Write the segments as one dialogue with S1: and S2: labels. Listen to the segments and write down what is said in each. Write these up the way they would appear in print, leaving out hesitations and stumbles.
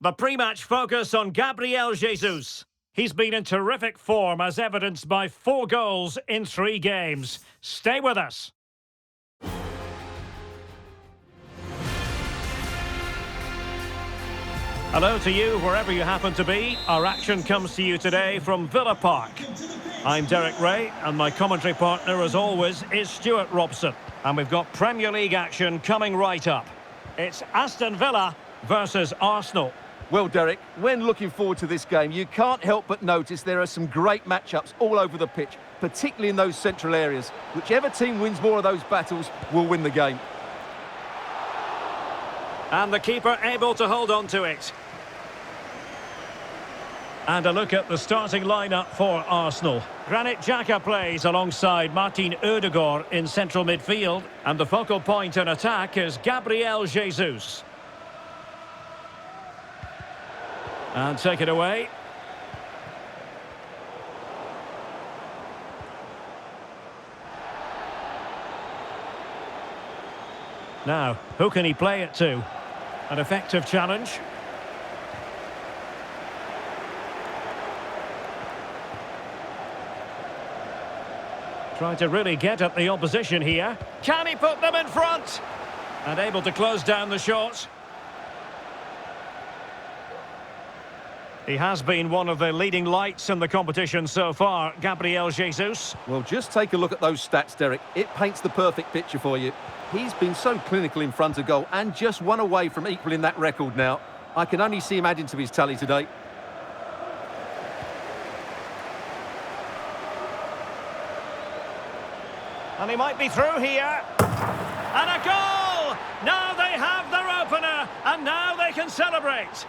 S1: The pre-match focus on Gabriel Jesus. He's been in terrific form as evidenced by 4 goals in 3 games. Stay with us. Hello to you, wherever you happen to be. Our action comes to you today from Villa Park. I'm Derek Ray, and my commentary partner, as always, is Stuart Robson. And we've got Premier League action coming right up. It's Aston Villa versus Arsenal.
S2: Well, Derek, when looking forward to this game, you can't help but notice there are some great matchups all over the pitch, particularly in those central areas. Whichever team wins more of those battles will win the game.
S1: And the keeper able to hold on to it. And a look at the starting lineup for Arsenal. Granit Xhaka plays alongside Martin Ødegaard in central midfield. And the focal point in attack is Gabriel Jesus. And take it away. Now, who can he play it to? An effective challenge. Trying to really get at the opposition here. Can he put them in front? And able to close down the shot. He has been one of the leading lights in the competition so far, Gabriel Jesus.
S2: Well, just take a look at those stats, Derek. It paints the perfect picture for you. He's been so clinical in front of goal and just one away from equaling that record now. I can only see him adding to his tally today.
S1: And he might be through here. And a goal! Now they have their opener, and now they can celebrate.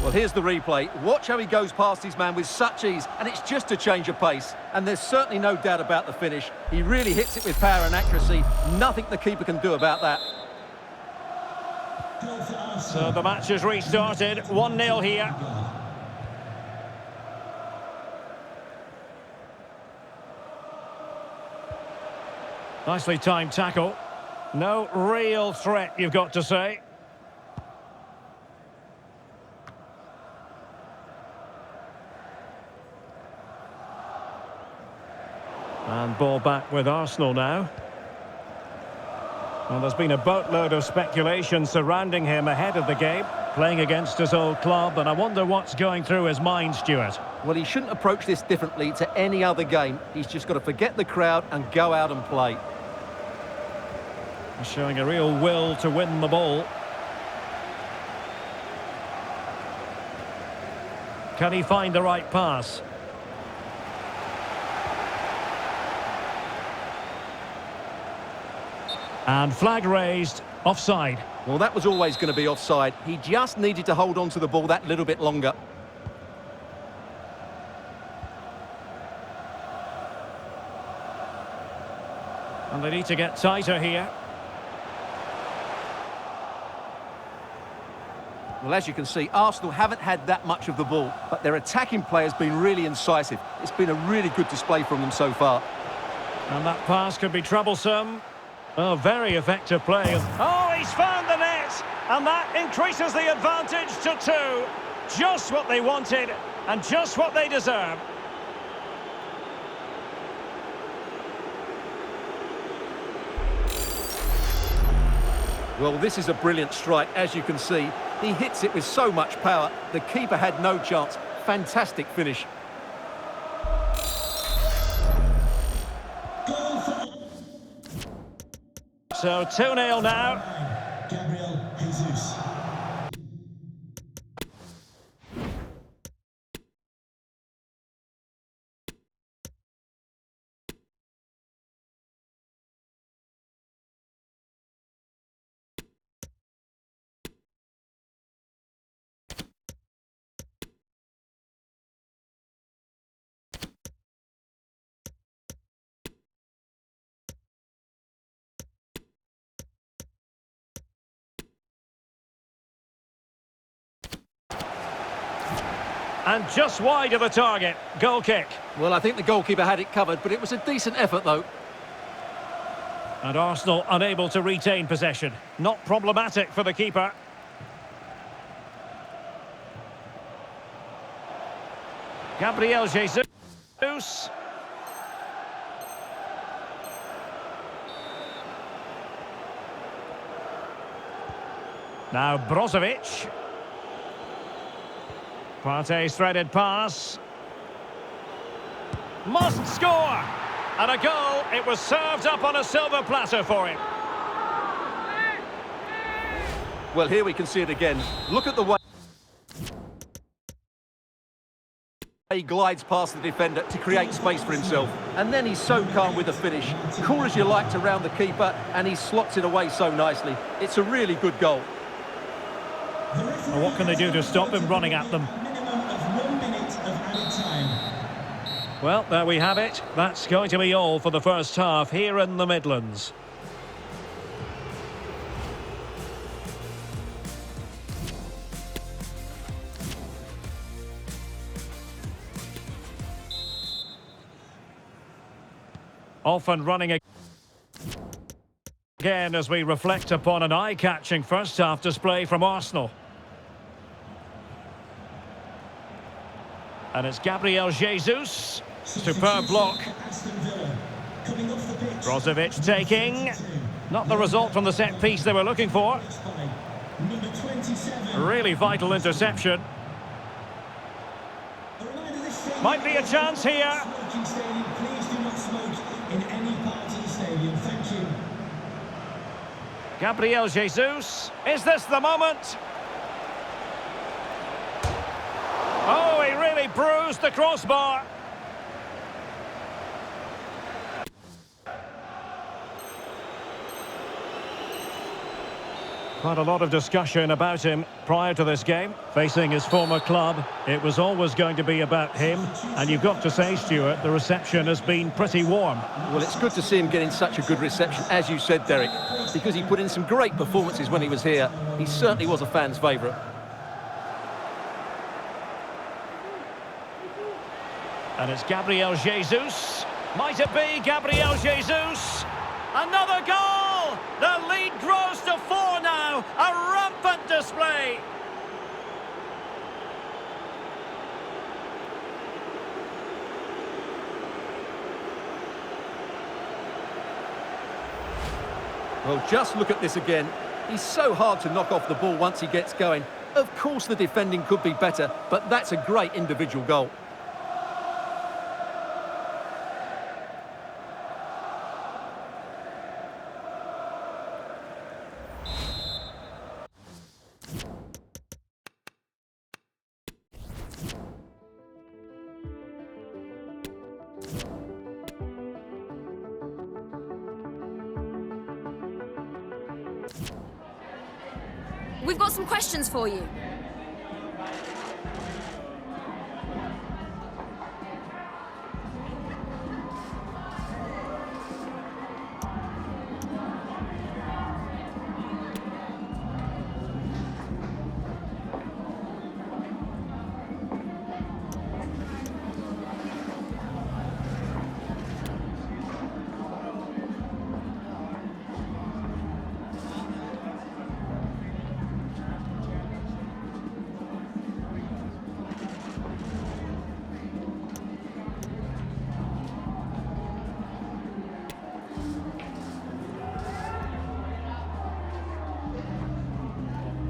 S2: Well, here's the replay. Watch how he goes past his man with such ease, and it's just a change of pace. And there's certainly no doubt about the finish. He really hits it with power and accuracy. Nothing the keeper can do about that.
S1: So the match has restarted. 1-0 here. Nicely timed tackle. No real threat, you've got to say. And ball back with Arsenal now. Well, there's been a boatload of speculation surrounding him ahead of the game, playing against his old club, and I wonder what's going through his mind, Stuart.
S2: Well, he shouldn't approach this differently to any other game. He's just got to forget the crowd and go out and play.
S1: He's showing a real will to win the ball. Can he find the right pass? And flag raised, offside.
S2: Well, that was always going to be offside. He just needed to hold on to the ball that little bit longer.
S1: And they need to get tighter here.
S2: Well, as you can see, Arsenal haven't had that much of the ball, but their attacking play has been really incisive. It's been a really good display from them so far.
S1: And that pass could be troublesome. Oh, very effective play. Oh, he's found the net! And that increases the advantage to 2. Just what they wanted, and just what they deserve.
S2: Well, this is a brilliant strike, as you can see. He hits it with so much power. The keeper had no chance. Fantastic finish.
S1: So 2-0 now.
S3: Gabriel Jesus.
S1: And just wide of the target. Goal kick.
S2: Well, I think the goalkeeper had it covered, but it was a decent effort, though.
S1: And Arsenal unable to retain possession. Not problematic for the keeper. Gabriel Jesus. Now Brozovic. Partey's threaded pass. Must score! And a goal. It was served up on a silver platter for him.
S2: Well, here we can see it again. Look at the way he glides past the defender to create space for himself. And then he's so calm with the finish. Cool as you like to round the keeper, and he slots it away so nicely. It's a really good goal.
S1: Well, what can they do to stop him running at them? Well, there we have it. That's going to be all for the first half here in the Midlands. Off and running again as we reflect upon an eye-catching first-half display from Arsenal. And it's Gabriel Jesus. Superb block. Brozovic taking. Not the result from the set piece they were looking for. Really vital interception. Might be a chance here. Gabriel Jesus. Is this the moment? Oh, he really bruised the crossbar. Quite a lot of discussion about him prior to this game. Facing his former club, it was always going to be about him. And you've got to say, Stuart, the reception has been pretty warm.
S2: Well, it's good to see him getting such a good reception, as you said, Derek, because he put in some great performances when he was here. He certainly was a fan's favourite.
S1: And it's Gabriel Jesus. Might it be Gabriel Jesus? Another goal! The lead grows to 4 now. A rampant display.
S2: Well, just look at this again. He's so hard to knock off the ball once he gets going. Of course the defending could be better, but that's a great individual goal.
S4: We've got some questions for you.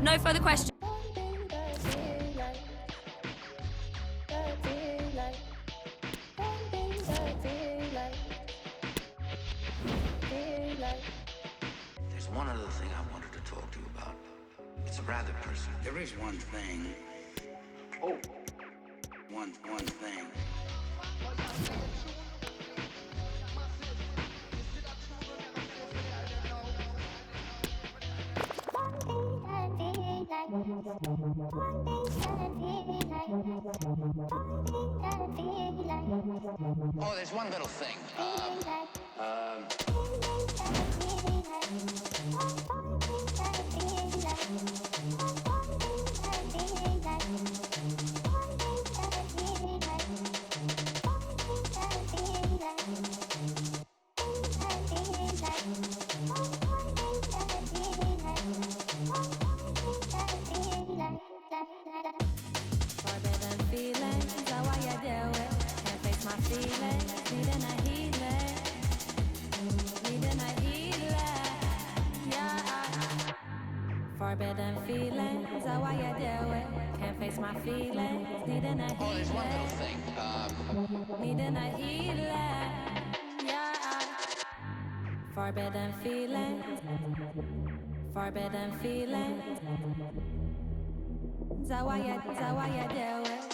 S4: No further questions.
S5: There's one other thing I wanted to talk to you about. It's rather personal. There is one thing. Oh, one thing. Oh, there's one little thing.
S6: Forbidden feelings, how I you do it? Can't face my feelings, needing a
S5: Oh, there's one little
S6: healing,
S5: thing.
S6: needing a healing, yeah. Forbidden feelings, forbidden feelings, how I you do it?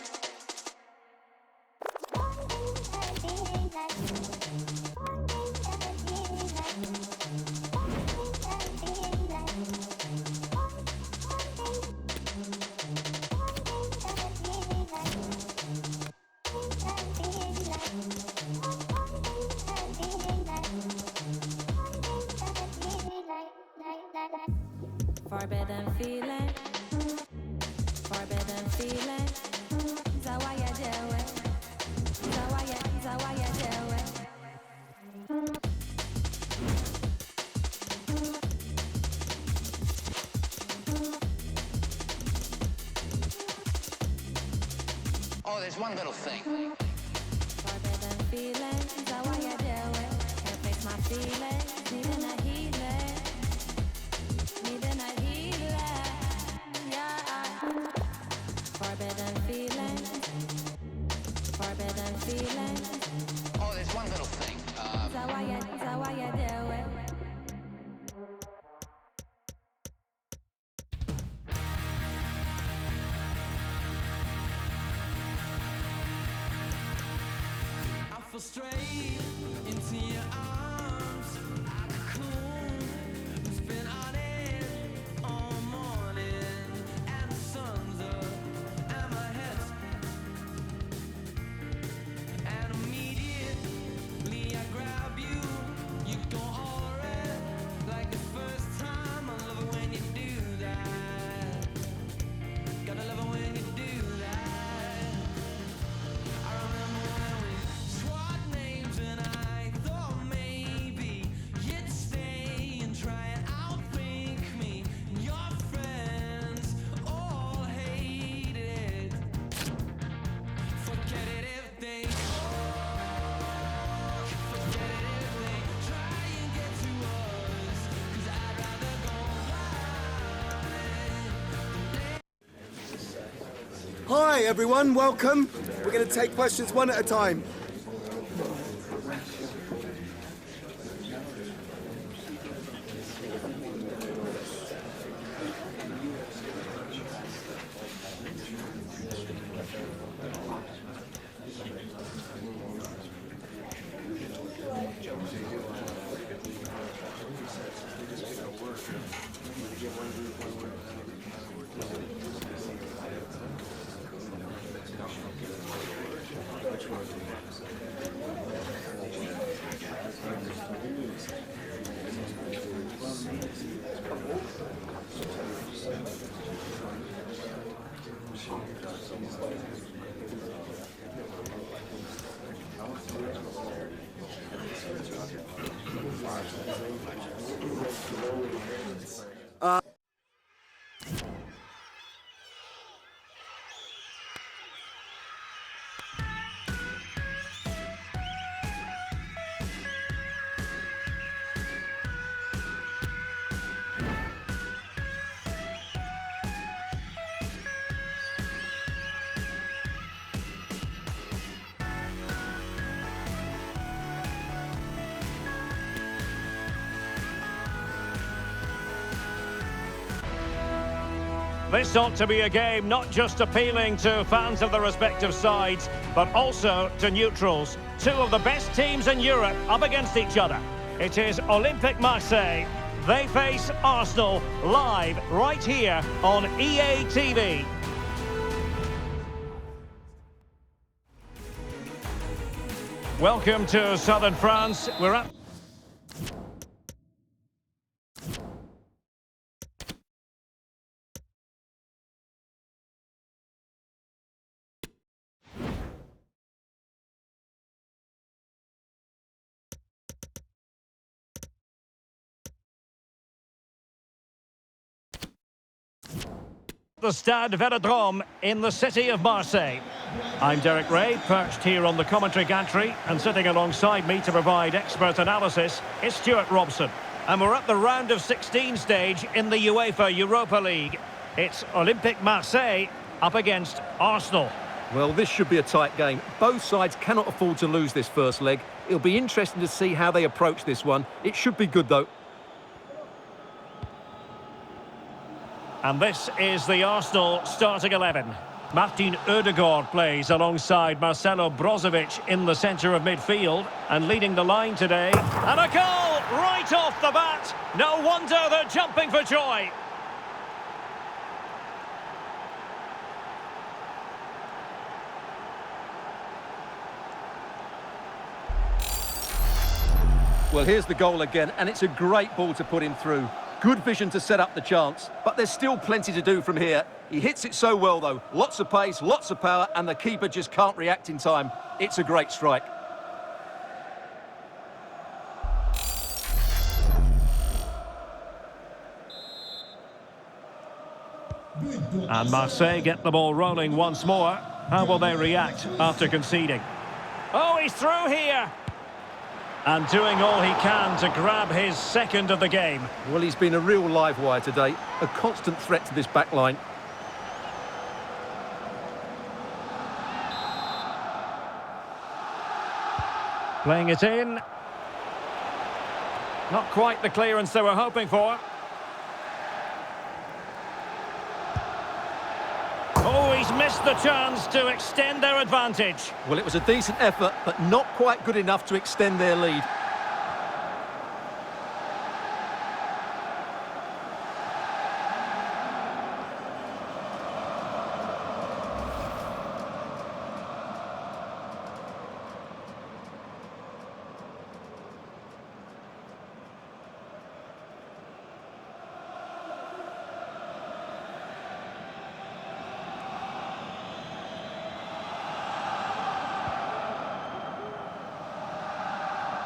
S6: Forbidden feeling, forbidden feeling. Is that why you do it? Is that why you do it?
S5: Oh, there's one little thing.
S6: Forbidden feeling. Is that why you do it? Can't face my feelings. Needing a healing. Needing a healing. Yeah. Forbidden feeling. Forbidden feeling.
S5: Oh, there's one little thing.
S6: Is that why you do it?
S7: Straight into your arms, I could spin on it all morning, and the sun's up, and my head's, and immediately I grab you, you go all red, like the first time. I love it when you do that. Gotta love it when you do that. I remember when we swapped names and I thought maybe you'd stay and try and outthink me. And your friends all hated it. Forget it if they forget it if they try and get to us. 'Cause I'd rather go blind.
S8: Hi everyone, welcome. We're going to take questions one at a time.
S1: This ought to be a game not just appealing to fans of the respective sides, but also to neutrals. Two of the best teams in Europe up against each other. It is Olympique Marseille. They face Arsenal live right here on EA TV. Welcome to southern France. We're at the Stade Velodrome in the city of Marseille. I'm Derek Ray, perched here on the commentary gantry, and sitting alongside me to provide expert analysis is Stuart Robson. And we're at the round of 16 stage in the UEFA Europa League. It's Olympique Marseille up against Arsenal.
S2: Well, this should be a tight game. Both sides cannot afford to lose this first leg. It'll be interesting to see how they approach this one. It should be good, though.
S1: And this is the Arsenal starting 11. Martin Ødegaard plays alongside Marcelo Brozovic in the centre of midfield. And leading the line today. And a goal right off the bat. No wonder they're jumping for joy.
S2: Well, here's the goal again, and it's a great ball to put him through. Good vision to set up the chance, but there's still plenty to do from here. He hits it so well, though. Lots of pace, lots of power, and the keeper just can't react in time. It's a great strike.
S1: And Marseille get the ball rolling once more. How will they react after conceding? Oh, he's through here! And doing all he can to grab his second of the game.
S2: Well, he's been a real live wire today, a constant threat to this back line.
S1: Playing it in. Not quite the clearance they were hoping for. Oh, he's missed the chance to extend their advantage.
S2: Well, it was a decent effort, but not quite good enough to extend their lead.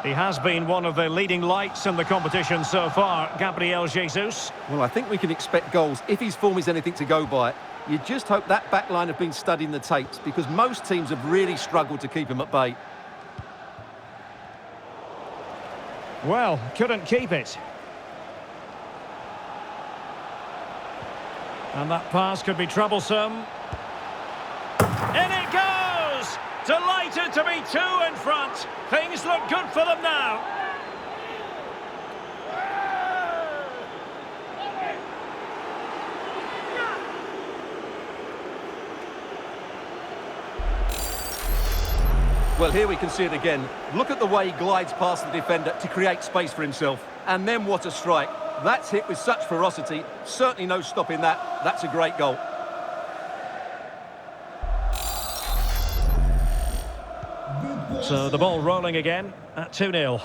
S1: He has been one of the leading lights in the competition so far, Gabriel Jesus.
S2: Well, I think we can expect goals if his form is anything to go by. You just hope that back line have been studying the tapes, because most teams have really struggled to keep him at bay.
S1: Well, couldn't keep it. And that pass could be troublesome. In it goes! Delighted to be two in front. Things look good for them now.
S2: Well, here we can see it again. Look at the way he glides past the defender to create space for himself. And then what a strike. That's hit with such ferocity. Certainly no stopping that. That's a great goal.
S1: So the ball rolling again at 2-0.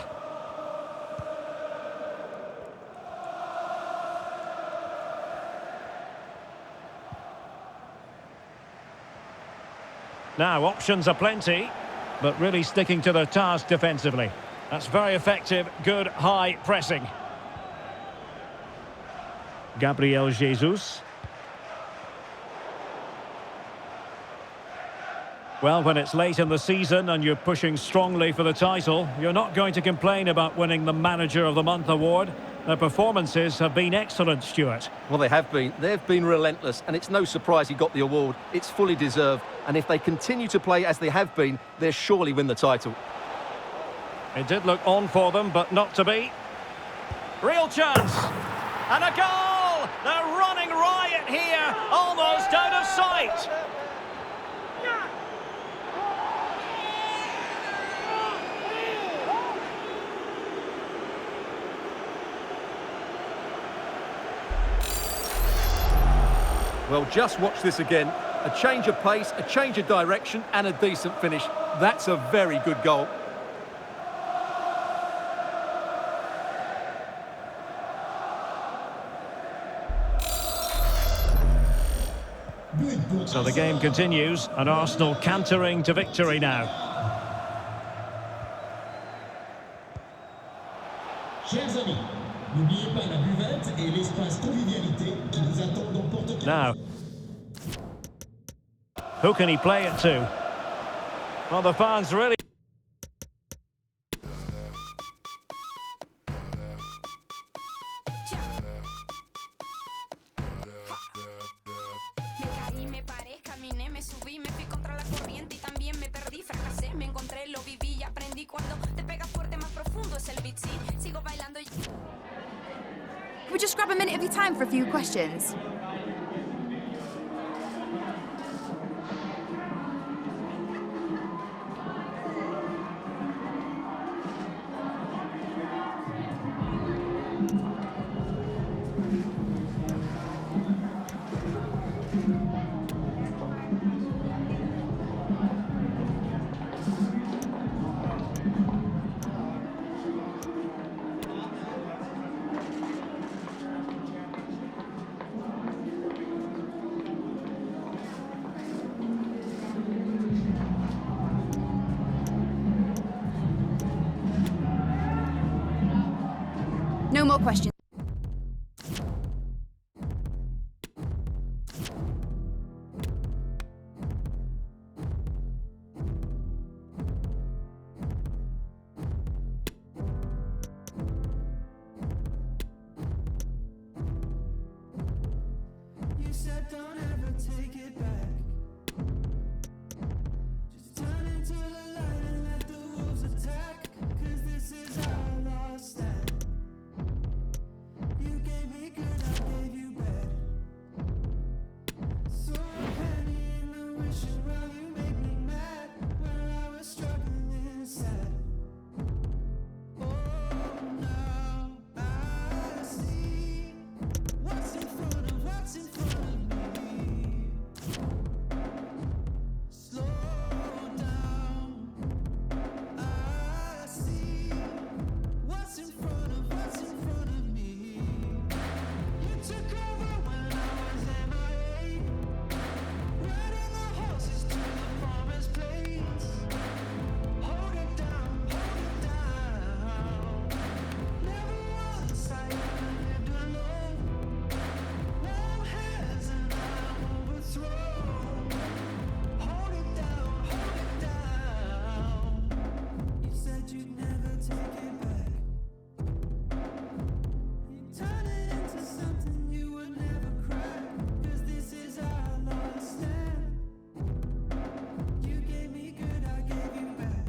S1: Now, options are plenty, but really sticking to their task defensively. That's very effective, good high pressing. Gabriel Jesus. Well, when it's late in the season and you're pushing strongly for the title, you're not going to complain about winning the Manager of the Month award. Their performances have been excellent, Stuart.
S2: Well, they have been. They've been relentless, and it's no surprise he got the award. It's fully deserved, and if they continue to play as they have been, they'll surely win the title.
S1: It did look on for them, but not to be. Real chance! And a goal! They're running riot here, almost out of sight!
S2: Well, just watch this again. A change of pace, a change of direction, and a decent finish. That's a very good goal.
S1: So the game continues, and Arsenal cantering to victory now.
S3: Chers amis, n'oubliez pas la buvette et l'espace convivialité qui nous attendent dans porte-clés.
S1: Now, who can he play it to? Well, the fans really...
S9: Can we just grab a minute of your time for a few questions? No more questions.
S7: You said don't ever take it back. Just turn into the light and let the wolves attack. 'Cause this is our last stand. You gave me good, I gave you bad. So a penny in the wishing well you make me mad. When I was struggling sad. Oh, now I see what's in front of me. Slow down. I see what's in front of me. You took over when I was MIA, riding the horses to the promised place. Hold it down, hold it down. Never once I ever lived alone. Warm hands and I'm overthrown. Hold it down, hold it down. You said you'd never take it back. You turn it into something you would never crack. 'Cause this is our last stand. You gave me good, I gave you bad.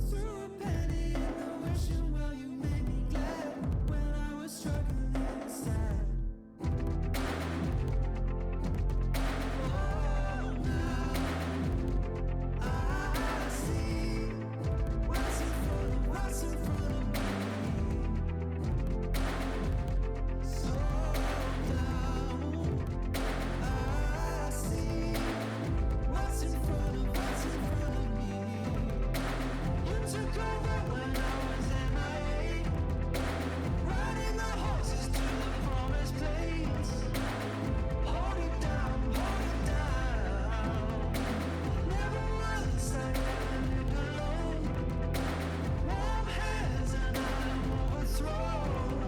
S7: Threw a penny in the wishing well you made me glad. When I was struggling sad. Oh, now I see what's in front of me. Slow down. I see what's in front of me. You took over when I was MIA, riding the horses to the promised place. Hold it down, hold it down. Never once I ever lived alone. Warm hands and I'm overthrown.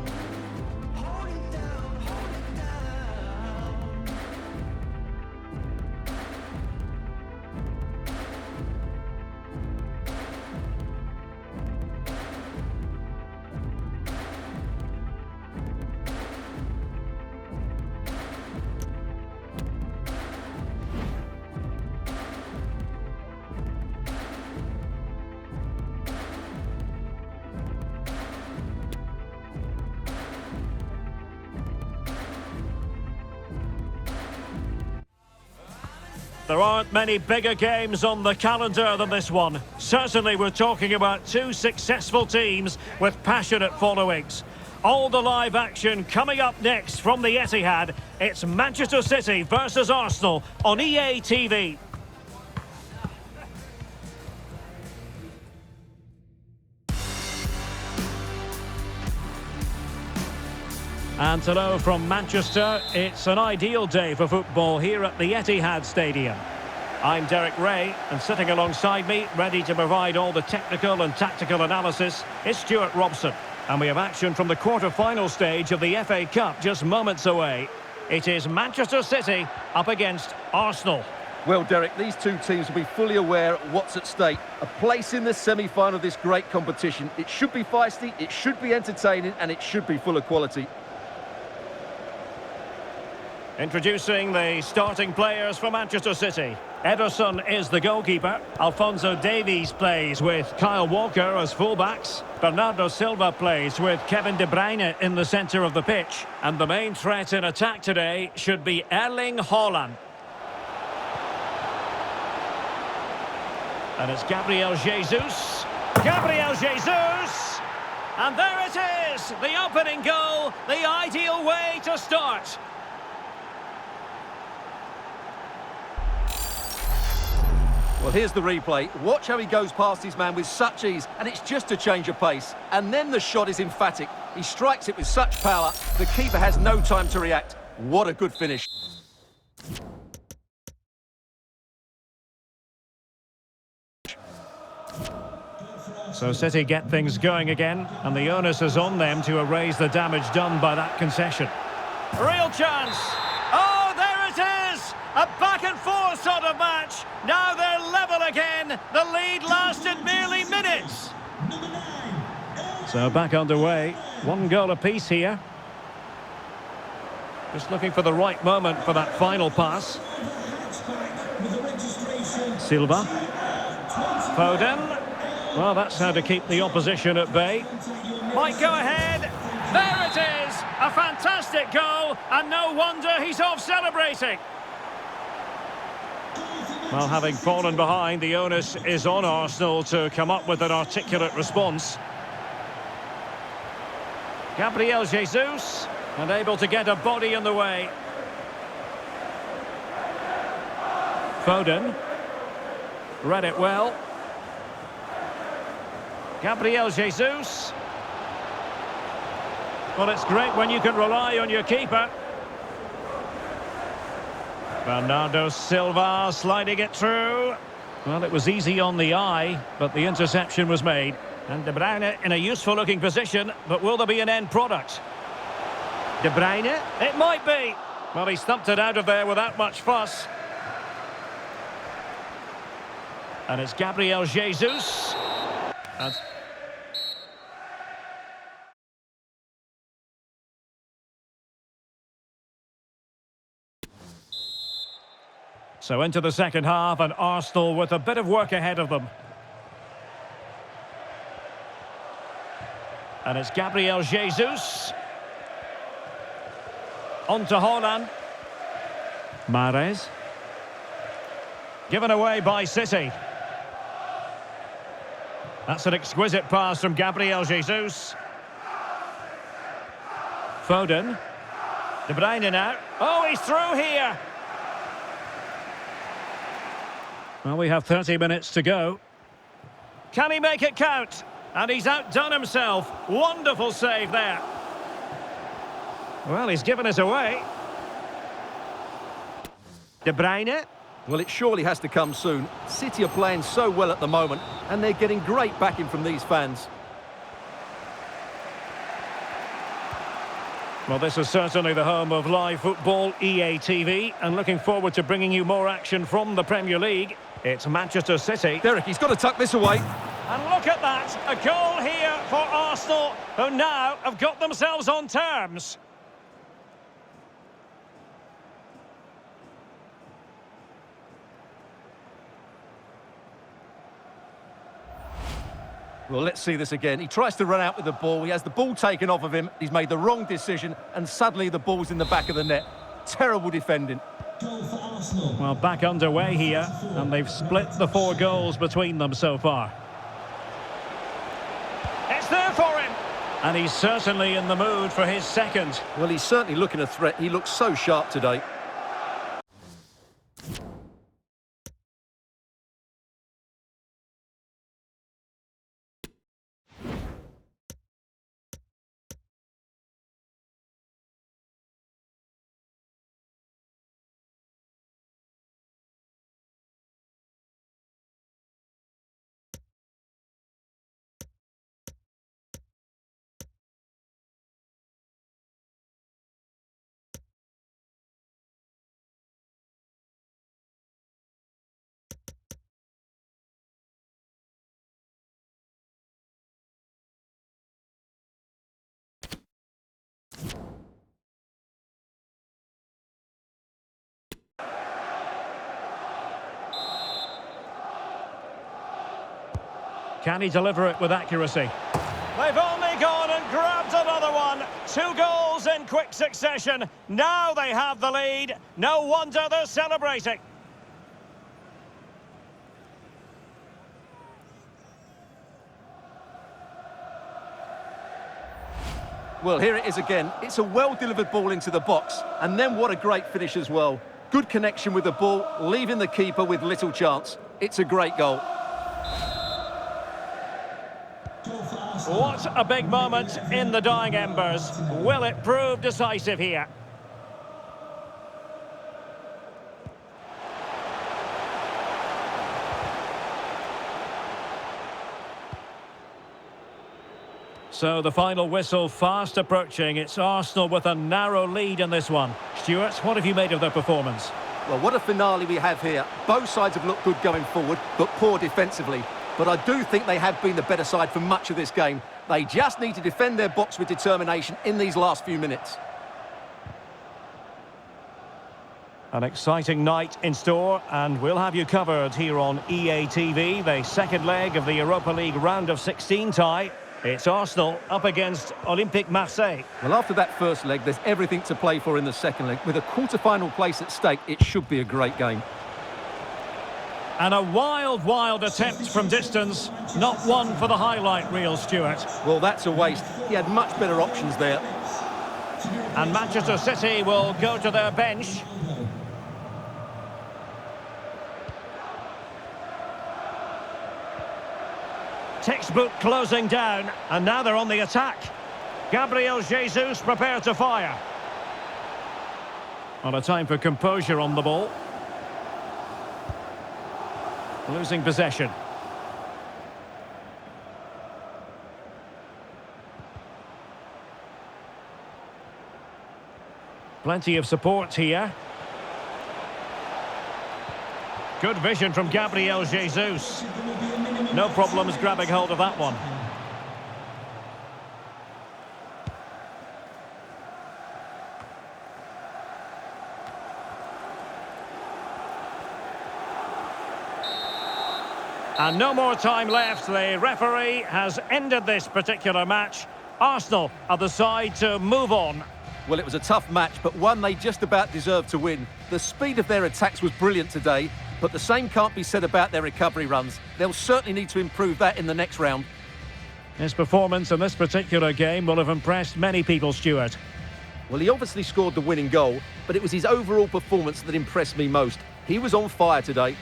S7: Hold it down, hold it down.
S1: There aren't many bigger games on the calendar than this one. Certainly we're talking about two successful teams with passionate followings. All the live action coming up next from the Etihad. It's Manchester City versus Arsenal on EA TV. And hello from Manchester. It's an ideal day for football here at the Etihad Stadium. I'm Derek Ray, and sitting alongside me, ready to provide all the technical and tactical analysis, is Stuart Robson. And we have action from the quarter-final stage of the FA Cup just moments away. It is Manchester City up against Arsenal.
S2: Well, Derek, these two teams will be fully aware of what's at stake. A place in the semi-final of this great competition. It should be feisty, it should be entertaining, and it should be full of quality.
S1: Introducing the starting players for Manchester City. Ederson is the goalkeeper. Alphonso Davies plays with Kyle Walker as fullbacks. Bernardo Silva plays with Kevin De Bruyne in the centre of the pitch. And the main threat in attack today should be Erling Haaland. And it's Gabriel Jesus. Gabriel Jesus! And there it is! The opening goal, the ideal way to start.
S2: Well, here's the replay. Watch how he goes past his man with such ease, and it's just a change of pace. And then the shot is emphatic. He strikes it with such power, the keeper has no time to react. What a good finish.
S1: So City get things going again, and the onus is on them to erase the damage done by that concession. Real chance! Oh, there it is! A back-and-forth sort of match. Now they're level again. The lead lasted merely minutes. So back underway. One goal apiece here. Just looking for the right moment for that final pass. Silva. Foden. Well, that's how to keep the opposition at bay. Might go ahead. There it is! A fantastic goal, and no wonder he's off celebrating. Well, having fallen behind, the onus is on Arsenal to come up with an articulate response. Gabriel Jesus, unable to get a body in the way. Foden. Read it well. Gabriel Jesus. Well, it's great when you can rely on your keeper. Bernardo Silva sliding it through. Well, it was easy on the eye, but the interception was made. And De Bruyne in a useful-looking position, but will there be an end product? De Bruyne? It might be. Well, he stumped it out of there without much fuss. And it's Gabriel Jesus. And so into the second half, and Arsenal with a bit of work ahead of them. And it's Gabriel Jesus. On to Haaland. Mahrez. Given away by City. That's an exquisite pass from Gabriel Jesus. Foden. De Bruyne now. Oh, he's through here. Well, we have 30 minutes to go. Can he make it count? And he's outdone himself. Wonderful save there. Well, he's given us away. De Bruyne.
S2: Well, it surely has to come soon. City are playing so well at the moment, and they're getting great backing from these fans.
S1: Well, this is certainly the home of live football, EA TV, and looking forward to bringing you more action from the Premier League. It's Manchester City.
S2: Derek, he's got to tuck this away.
S1: And look at that, a goal here for Arsenal, who now have got themselves on terms.
S2: Well, let's see this again. He tries to run out with the ball. He has the ball taken off of him. He's made the wrong decision, and suddenly the ball's in the back of the net. Terrible defending.
S1: Well, back underway here, and they've split the 4 goals between them so far. It's there for him! And he's certainly in the mood for his second.
S2: Well, he's certainly looking a threat. He looks so sharp today.
S1: Can he deliver it with accuracy? They've only gone and grabbed another one. 2 goals in quick succession. Now they have the lead. No wonder they're celebrating.
S2: Well, here it is again. It's a well-delivered ball into the box. And then what a great finish as well. Good connection with the ball, leaving the keeper with little chance. It's a great goal.
S1: What a big moment in the dying embers. Will it prove decisive here? So the final whistle fast approaching. It's Arsenal with a narrow lead in this one. Stuart, what have you made of their performance?
S2: Well, what a finale we have here. Both sides have looked good going forward, but poor defensively. But I do think they have been the better side for much of this game. They just need to defend their box with determination in these last few minutes.
S1: An exciting night in store, and we'll have you covered here on EA TV, the second leg of the Europa League round of 16 tie. It's Arsenal up against Olympique Marseille.
S2: Well, after that first leg, there's everything to play for in the second leg. With a quarter-final place at stake, it should be a great game.
S1: And a wild, wild attempt from distance. Not one for the highlight reel, Stuart.
S2: Well, that's a waste. He had much better options there.
S1: And Manchester City will go to their bench. Textbook closing down, and now they're on the attack. Gabriel Jesus prepared to fire. On a time for composure on the ball. Losing possession. Plenty of support here. Good vision from Gabriel Jesus. No problems grabbing hold of that one. And no more time left. The referee has ended this particular match. Arsenal are the side to move on.
S2: Well, it was a tough match, but one they just about deserved to win. The speed of their attacks was brilliant today, but the same can't be said about their recovery runs. They'll certainly need to improve that in the next round.
S1: His performance in this particular game will have impressed many people, Stuart.
S2: Well, he obviously scored the winning goal, but it was his overall performance that impressed me most. He was on fire today.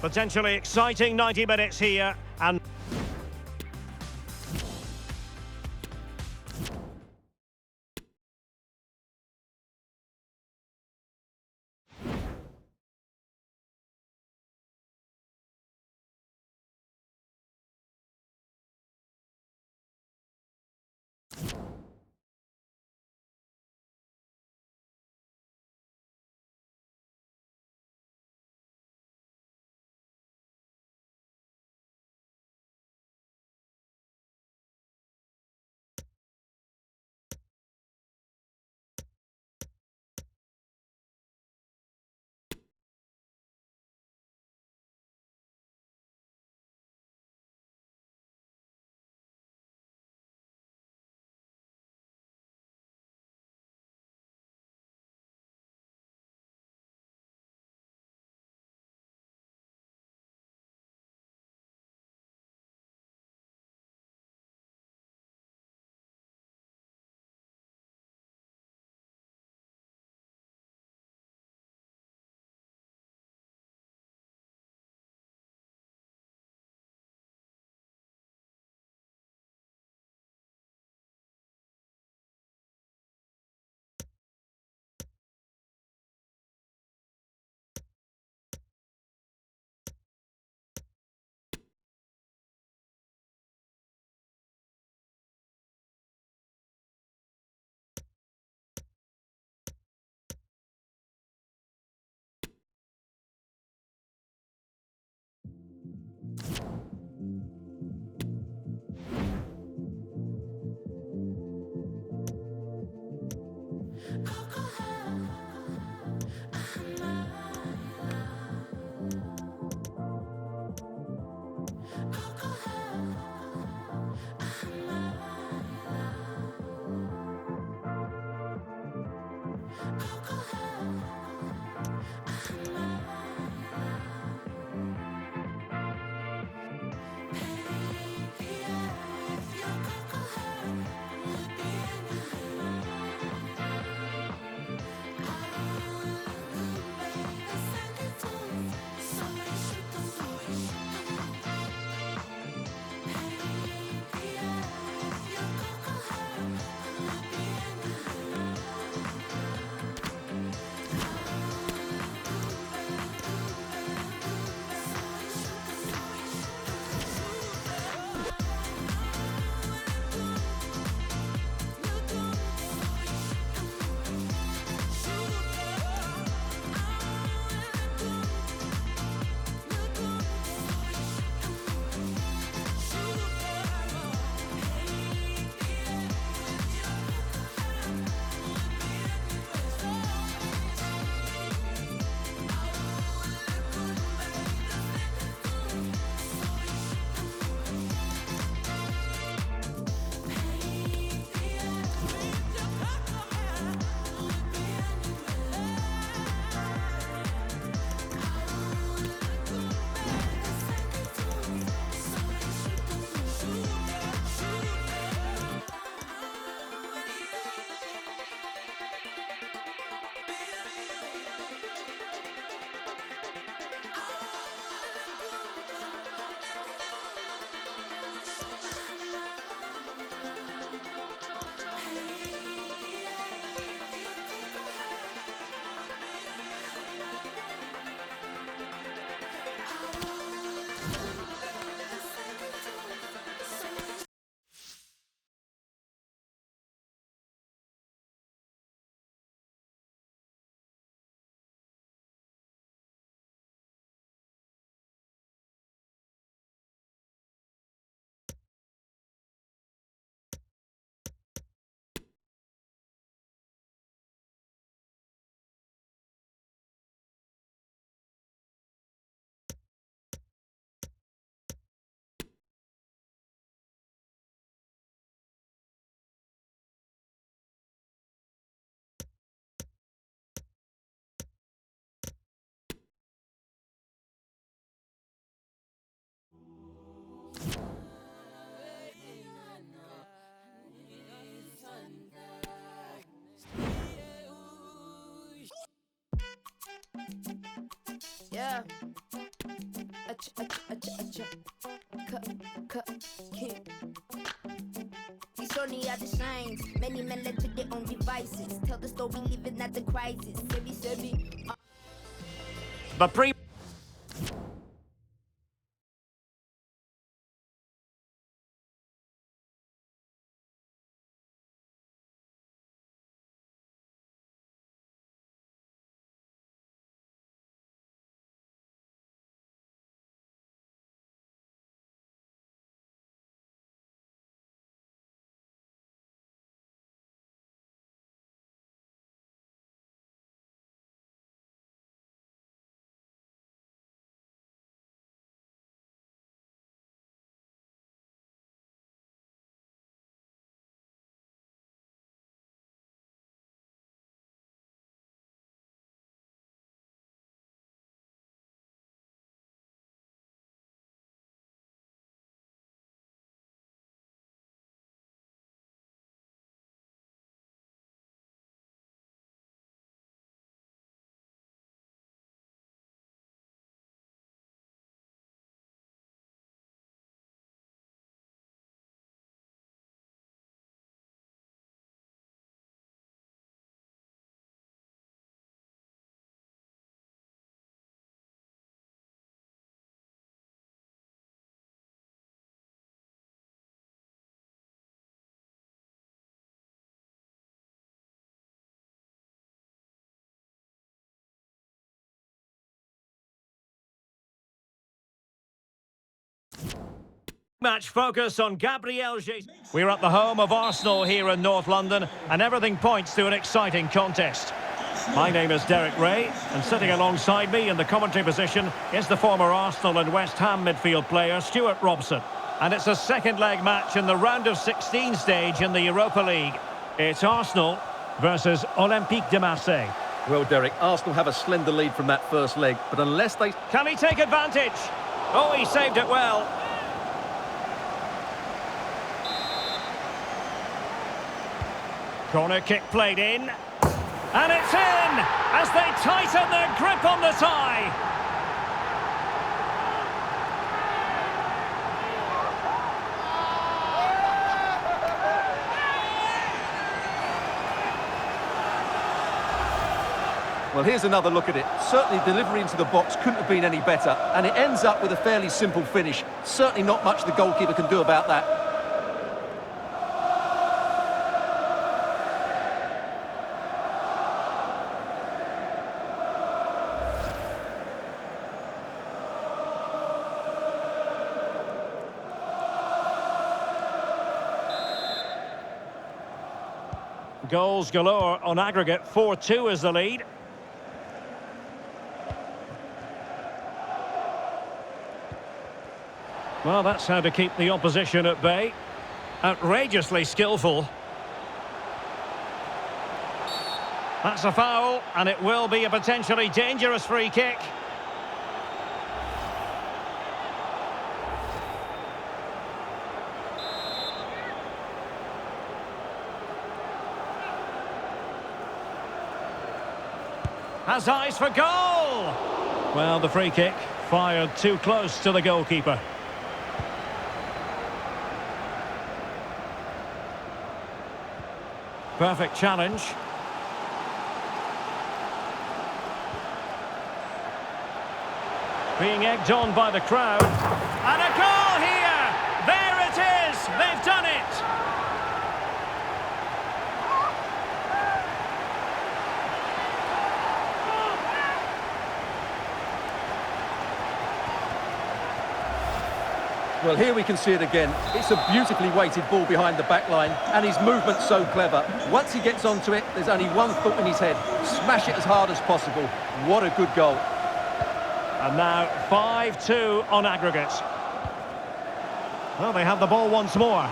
S1: Potentially exciting 90 minutes here, and
S6: Yeah. These only are the signs. Many men led to their own devices. Tell the story living at the crisis. Sebi.
S1: The pre Match focus on Gabriel Jesus. We're at the home of Arsenal here in North London, and everything points to an exciting contest. My name is Derek Ray, and sitting alongside me in the commentary position is the former Arsenal and West Ham midfield player Stuart Robson. And it's a second leg match in the round of 16 stage in the Europa League. It's Arsenal versus Olympique de Marseille.
S2: Well, Derek, Arsenal have a slender lead from that first leg, but unless they...
S1: Can he take advantage? Oh, he saved it well. Corner kick played in. And it's in as they tighten their grip on the tie.
S2: Well, here's another look at it. Certainly delivery into the box couldn't have been any better, and it ends up with a fairly simple finish. Certainly not much the goalkeeper can do about that.
S1: Goals galore on aggregate. 4-2 is the lead. Well, that's how to keep the opposition at bay. Outrageously skillful. That's a foul, and it will be a potentially dangerous free kick. Has eyes for goal! Well, the free kick fired too close to the goalkeeper. Perfect challenge. Being egged on by the crowd. And a goal here! There it is! They've done it!
S2: Well, here we can see it again. It's a beautifully weighted ball behind the back line, and his movement's so clever. Once he gets onto it, there's only one thought in his head. Smash it as hard as possible. What a good goal.
S1: And now 5-2 on aggregate. Well, they have the ball once more.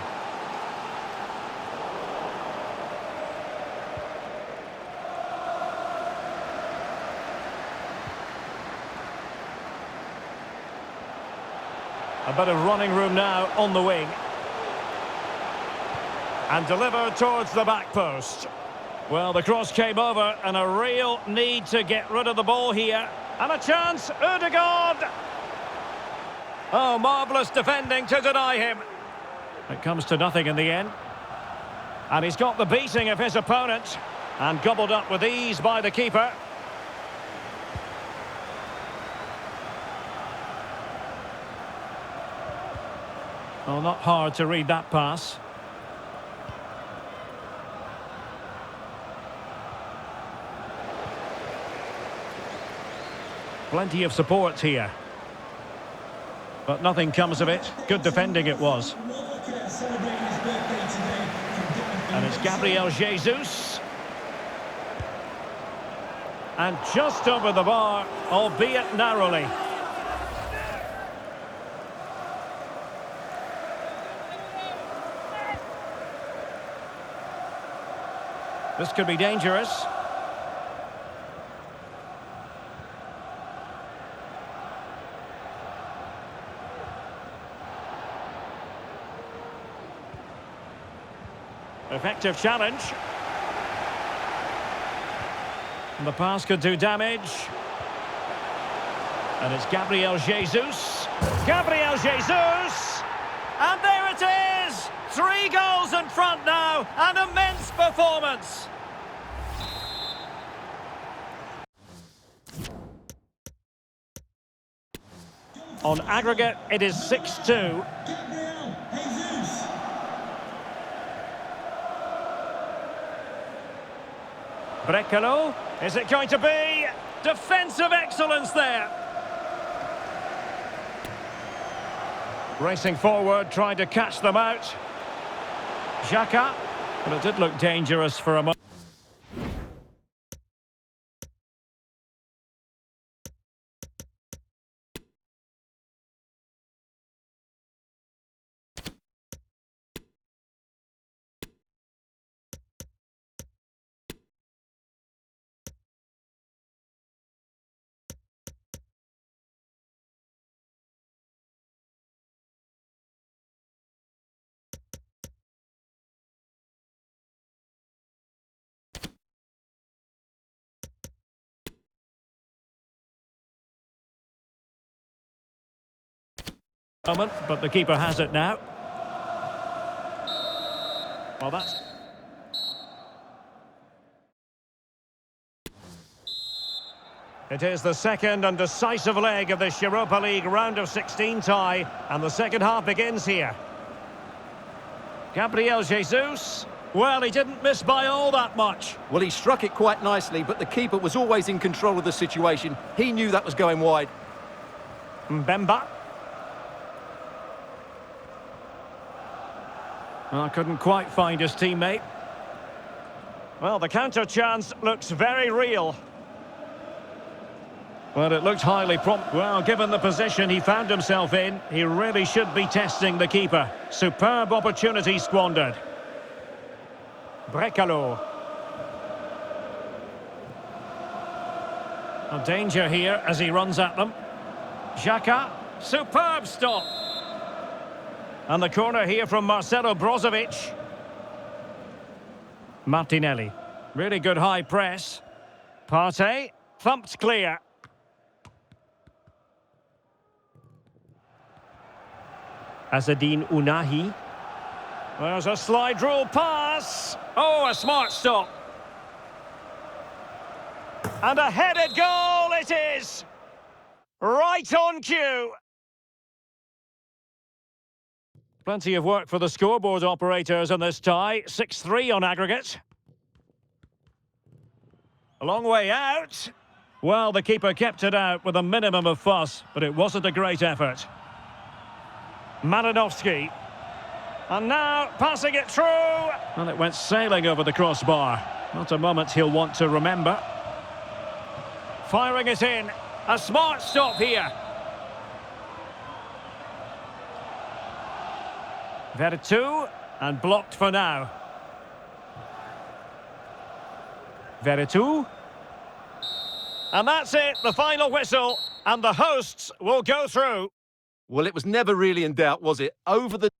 S1: A bit of running room now on the wing. And delivered towards the back post. Well, the cross came over and a real need to get rid of the ball here. And a chance, Ødegaard! Oh, marvellous defending to deny him. It comes to nothing in the end. And he's got the beating of his opponent. And gobbled up with ease by the keeper. Well, not hard to read that pass. Plenty of support here. But nothing comes of it. Good defending it was. And it's Gabriel Jesus. And just over the bar, albeit narrowly. This could be dangerous. Effective challenge. And the pass could do damage. And it's Gabriel Jesus. Gabriel Jesus! And there it is! 3 goals in front now. An immense performance. On aggregate, it is 6-2. Brekalo, is it going to be? Defensive excellence there. Racing forward, trying to catch them out. Xhaka. But it did look dangerous for a moment. But the keeper has it now. Well, that's... It is the second and decisive leg of this Europa League round of 16 tie, and the second half begins here. Gabriel Jesus, well, he didn't miss by all that much.
S2: Well, he struck it quite nicely, but the keeper was always in control of the situation. He knew that was going wide.
S1: Mbemba. Well, couldn't quite find his teammate. Well, the counter chance looks very real. Well, it looked highly prompt. Well, given the position he found himself in, he really should be testing the keeper. Superb opportunity squandered. Brekalo. A danger here as he runs at them. Xhaka. Superb stop. And the corner here from Marcelo Brozovic. Martinelli. Really good high press. Partey. Thumped clear. Azzedine Ounahi. There's a slide rule pass. Oh, a smart stop. And a headed goal it is. Right on cue. Plenty of work for the scoreboard operators in this tie. 6-3 on aggregate. A long way out. Well, the keeper kept it out with a minimum of fuss, but it wasn't a great effort. Malinovsky. And now passing it through. And it went sailing over the crossbar. Not a moment he'll want to remember. Firing it in. A smart stop here. Veretout, and blocked for now. Veretout. And that's it, the final whistle, and the hosts will go through.
S2: Well, it was never really in doubt, was it? Over the...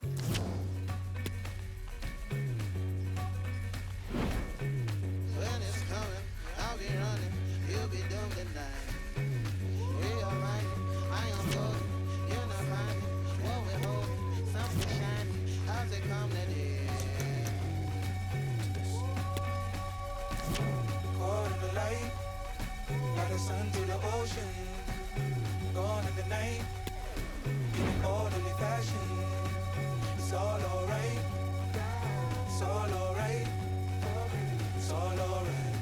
S7: Sun to the ocean, gone in the night, in orderly fashion. It's all alright, it's all alright, it's all alright.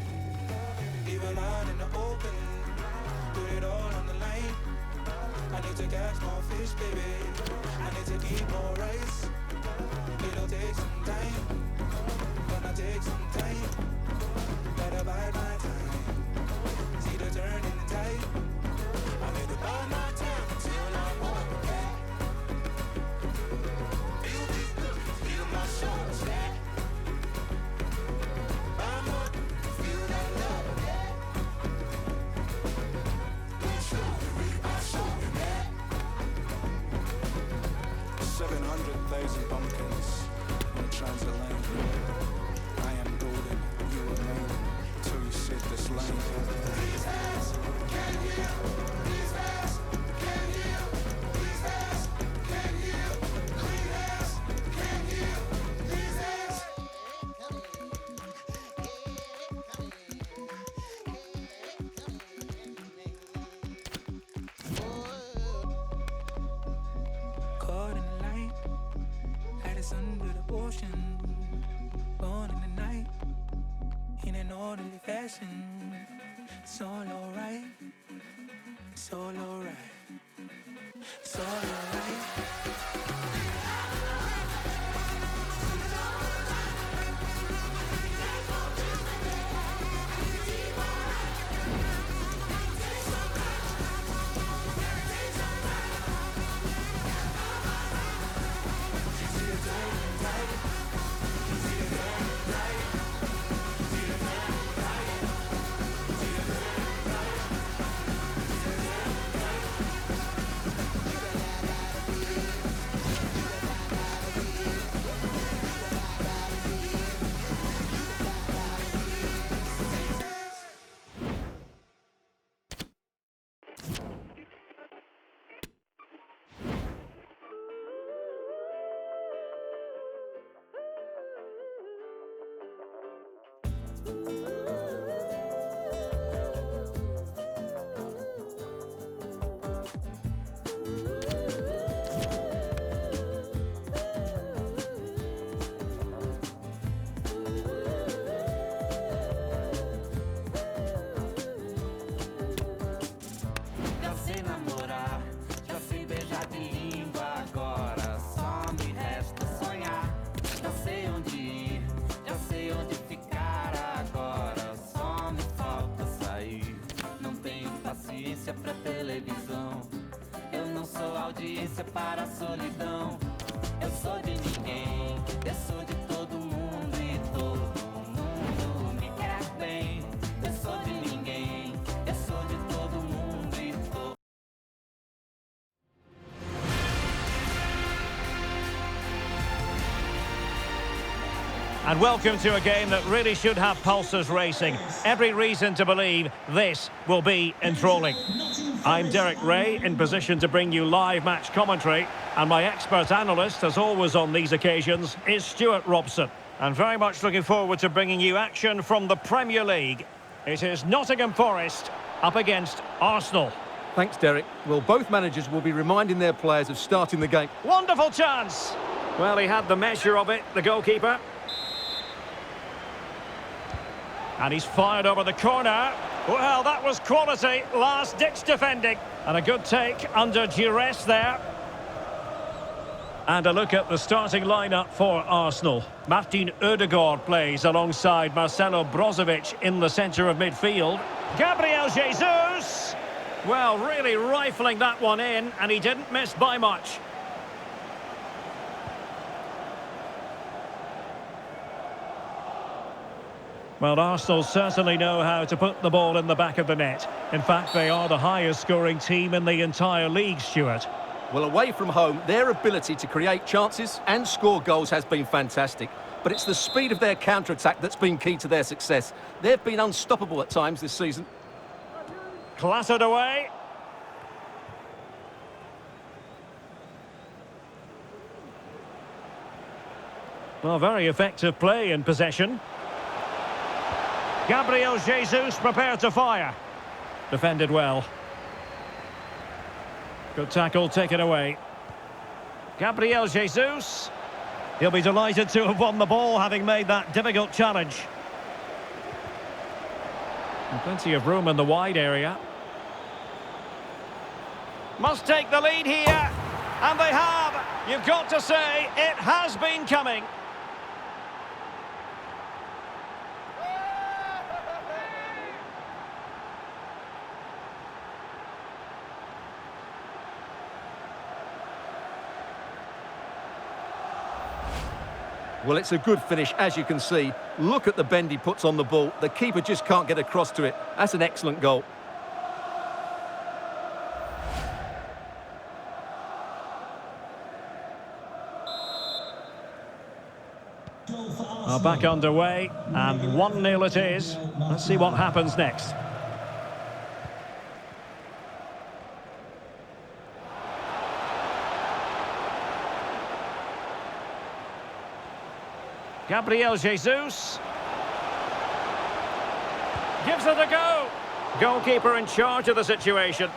S7: Even out in the open, put it all on the line. I need to catch more fish, baby. I need to eat more rice. It'll take some time, gonna take some time. Better bide my time. See the turn in the tide. I made it all my time until I'm home. Feel my soul stack. I'm up, feel that love. We should I show you that. 700,000 pumpkins on a transatlantic. I am golden, you remain. Till you sit this lane. These hands can heal. These hands can heal. These hands can heal. Clean hands can heal. These hands. Caught in the light, at the sun with the ocean. Born in the night. In an orderly fashion, it's all alright, it's all alright, it's all alright. liberdade e separa a solidão. Eu sou de ninguém, eu sou de todo mundo e todo mundo me quer bem. Eu sou de ninguém, eu sou de todo mundo e todo.
S1: And welcome to a game that really should have pulses racing. Every reason to believe this will be enthralling. I'm Derek Ray, in position to bring you live match commentary, and my expert analyst, as always on these occasions, is Stuart Robson. And very much looking forward to bringing you action from the Premier League. It is Nottingham Forest up against Arsenal.
S2: Thanks, Derek. Well, both managers will be reminding their players of starting the game.
S1: Wonderful chance! Well, he had the measure of it, the goalkeeper. And he's fired over the corner. Well, that was quality, last-ditch defending. And a good take under duress there. And a look at the starting lineup for Arsenal. Martin Ødegaard plays alongside Marcelo Brozovic in the centre of midfield. Gabriel Jesus! Well, really rifling that one in, and he didn't miss by much. Well, Arsenal certainly know how to put the ball in the back of the net. In fact, they are the highest scoring team in the entire league, Stuart.
S2: Well, away from home, their ability to create chances and score goals has been fantastic. But it's the speed of their counter-attack that's been key to their success. They've been unstoppable at times this season.
S1: Clattered away. Well, very effective play in possession. Gabriel Jesus prepared to fire. Defended well. Good tackle taken away. Gabriel Jesus. He'll be delighted to have won the ball, having made that difficult challenge. And plenty of room in the wide area. Must take the lead here. And they have. You've got to say, it has been coming.
S2: Well, it's a good finish, as you can see. Look at the bend he puts on the ball. The keeper just can't get across to it. That's an excellent goal.
S1: Back underway, and 1-0 it is. Let's see what happens next. Gabriel Jesus. Gives it a go. Goalkeeper in charge of the situation.